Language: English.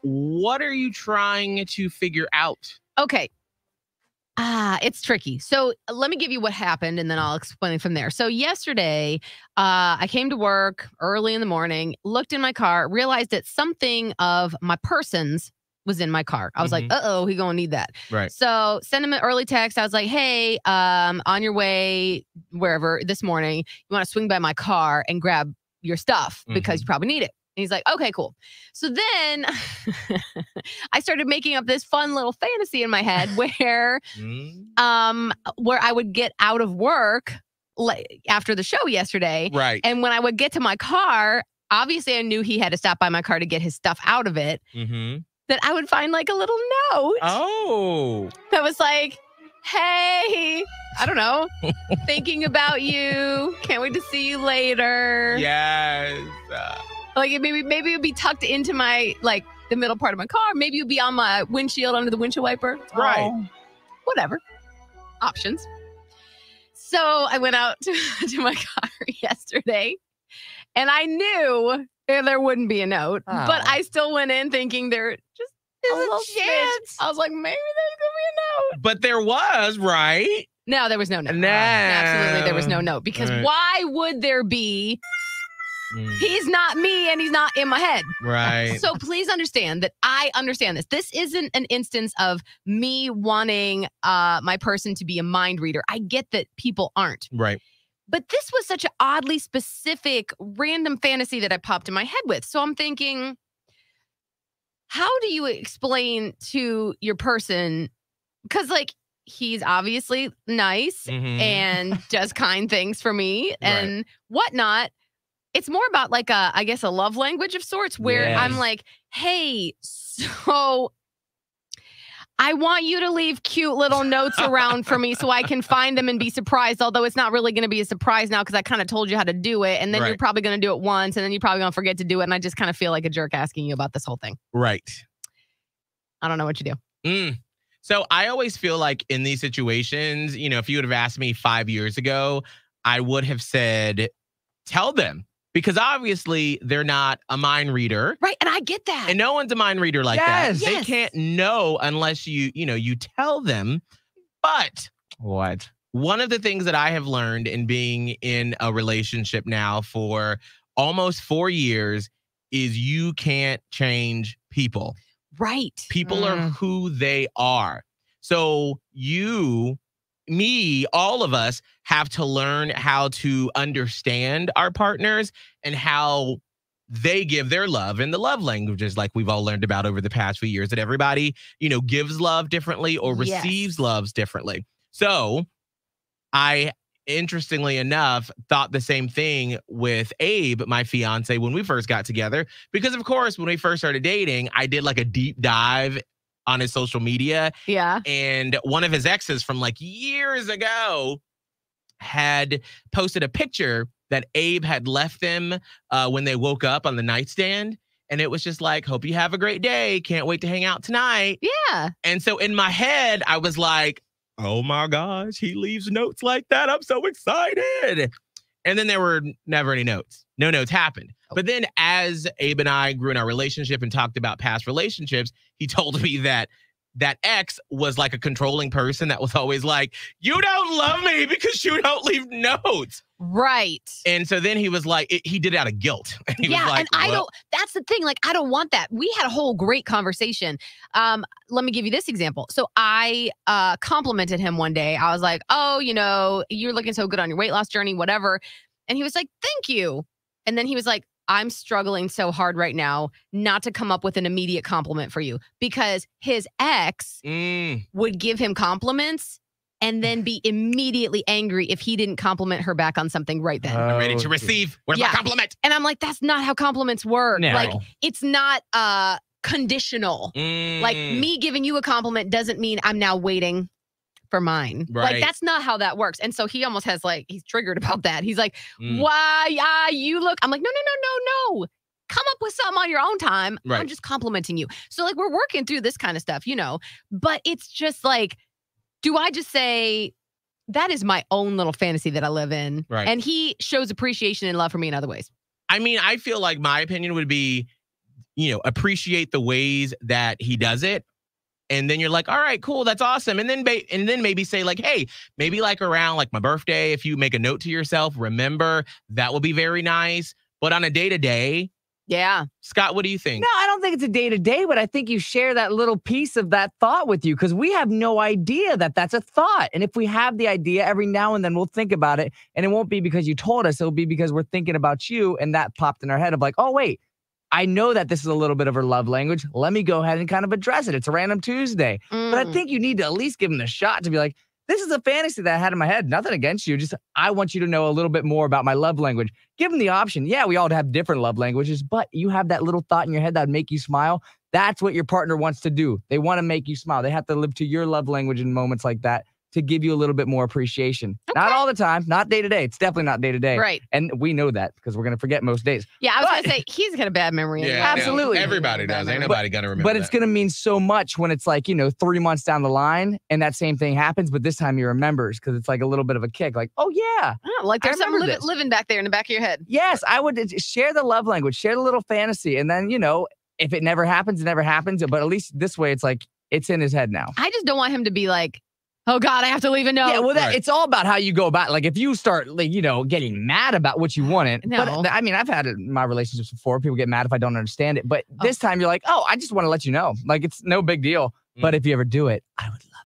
What are you trying to figure out? Okay. It's tricky. So let me give you what happened and then I'll explain from there. So yesterday, I came to work early in the morning, looked in my car, realized that something of my person's was in my car. I was like, uh-oh, he gonna need that. Right. So send him an early text. I was like, hey, on your way wherever this morning, you want to swing by my car and grab your stuff because you probably need it. And he's like, okay, cool. So then I started making up this fun little fantasy in my head where I would get out of work after the show yesterday. Right. And when I would get to my car, obviously I knew he had to stop by my car to get his stuff out of it. That I would find like a little note. Oh. That was like, hey, I don't know, thinking about you. Can't wait to see you later. Yes. Like maybe it would be tucked into my, like, the middle part of my car. Maybe it would be on my windshield under the windshield wiper. Right. Oh, whatever. Options. So I went out to my car yesterday and I knew there wouldn't be a note, but I still went in thinking there just is a chance. I was like, maybe there's going to be a note. But there was, right? No, there was no note. No. Absolutely, there was no note. Because why would there be? He's not me and he's not in my head. Right. So please understand that I understand this. This isn't an instance of me wanting my person to be a mind reader. I get that people aren't. Right. But this was such an oddly specific, random fantasy that I popped in my head with. So I'm thinking, how do you explain to your person? Because, like, he's obviously nice and does kind things for me and whatnot. It's more about like I guess a love language of sorts where I'm like, hey, so I want you to leave cute little notes around for me so I can find them and be surprised, although it's not really going to be a surprise now because I kind of told you how to do it. And then you're probably going to do it once and then you're probably going to forget to do it. And I just kind of feel like a jerk asking you about this whole thing. Right. I don't know what you do. So I always feel like in these situations, you know, if you would have asked me 5 years ago, I would have said, tell them. Because obviously they're not a mind reader. Right, and I get that. And no one's a mind reader like that. Yes. They can't know unless you tell them. But one of the things that I have learned in being in a relationship now for almost 4 years is you can't change people. Right. People are who they are. So me, all of us have to learn how to understand our partners and how they give their love and the love languages like we've all learned about over the past few years that everybody, gives love differently or receives loves differently. So I, interestingly enough, thought the same thing with Abe, my fiance, when we first got together, because of course, when we first started dating, I did like a deep dive on his social media. Yeah. And one of his exes from like years ago had posted a picture that Abe had left them when they woke up on the nightstand. And it was just like, hope you have a great day. Can't wait to hang out tonight. Yeah. And so in my head, I was like, oh my gosh, he leaves notes like that. I'm so excited. And then there were never any notes. No notes happened. But then as Abe and I grew in our relationship and talked about past relationships, he told me that ex was like a controlling person that was always like, you don't love me because you don't leave notes. Right. And so then he was like, he did it out of guilt. And he was like, and I don't, that's the thing. Like, I don't want that. We had a whole great conversation. Let me give you this example. So I complimented him one day. I was like, oh, you're looking so good on your weight loss journey, whatever. And he was like, thank you. And then he was like, I'm struggling so hard right now not to come up with an immediate compliment for you because his ex would give him compliments and then be immediately angry if he didn't compliment her back on something right then. I'm ready to receive. Where's my compliment? And I'm like, that's not how compliments work. No. Like, it's not conditional. Like, me giving you a compliment doesn't mean I'm now waiting for mine. Right. Like, that's not how that works. And so he almost has he's triggered about that. He's like, why you look, I'm like, no. Come up with something on your own time. Right. I'm just complimenting you. So like, we're working through this kind of stuff, but it's just like, do I just say, that is my own little fantasy that I live in. Right. And he shows appreciation and love for me in other ways. I mean, I feel like my opinion would be, appreciate the ways that he does it. And then you're like, all right, cool, that's awesome. And then maybe say like, hey, maybe like around like my birthday, if you make a note to yourself, remember, that will be very nice. But on a day-to-day, yeah. Scott, what do you think? No, I don't think it's a day-to-day, but I think you share that little piece of that thought with you because we have no idea that that's a thought. And if we have the idea, every now and then we'll think about it. And it won't be because you told us. It'll be because we're thinking about you. And that popped in our head of like, oh, wait, I know that this is a little bit of her love language. Let me go ahead and kind of address it. It's a random Tuesday. But I think you need to at least give them the shot to be like, this is a fantasy that I had in my head. Nothing against you. Just I want you to know a little bit more about my love language. Give them the option. Yeah, we all have different love languages, but you have that little thought in your head that would make you smile. That's what your partner wants to do. They want to make you smile. They have to live to your love language in moments like that to give you a little bit more appreciation. Okay. Not all the time, not day to day. It's definitely not day to day. Right. And we know that because we're going to forget most days. Yeah, I was going to say, he's got a bad memory. Yeah, absolutely. Everybody does. Ain't nobody going to remember But it's going to mean so much when it's like, 3 months down the line and that same thing happens, but this time he remembers because it's like a little bit of a kick. Like, oh, yeah. Oh, like there's some living back there in the back of your head. Yes, I would share the love language, share the little fantasy. And then, if it never happens, it never happens. But at least this way, it's like, it's in his head now. I just don't want him to be like, oh, God, I have to leave a note. Yeah, well, it's all about how you go about it. Like, if you start, like, getting mad about what you wanted. No. But, I mean, I've had it in my relationships before. People get mad if I don't understand it. But this time, you're like, oh, I just want to let you know. Like, it's no big deal. But if you ever do it, I would